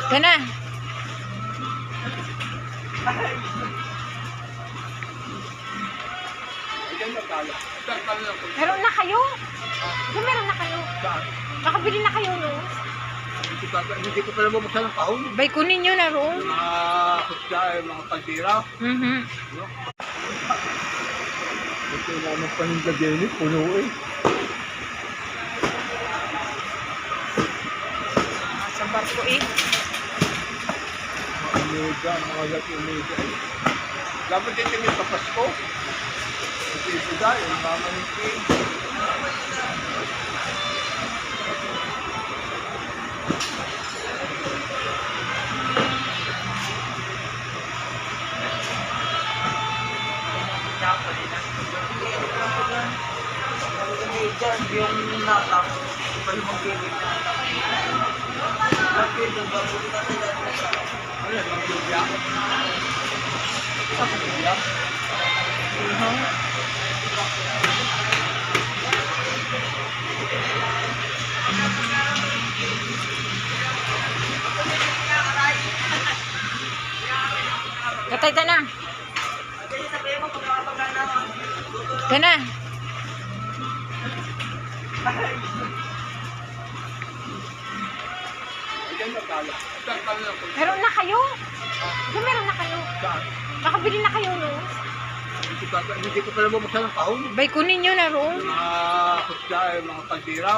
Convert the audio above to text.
Yan na. Meron na kayo? Di meron na kayo? Nakabili na kayo no? Hindi ko pala mabuksan ng kahon. Bay, kunin nyo na roon. Mga kutsa, mga kaldira. Ito naman paninda din eh, puno eh. Sa barko eh. Mga omega, mga lati omega eh. Dapat din kami sa Pasko. Ito ito dahil, mga manipin. Yung natap, pwede mong pilit. Bakit yung bago na sila? Ano yan, mga lubya? Sa lubya? Katay ta na. Yan na. Meron na kayo? Di meron na kayo? Nakabili na kayo no? Hindi ko pala mabuksan ng kahon. Bay, kunin nyo na roon. Mga kutsa, mga kaldira.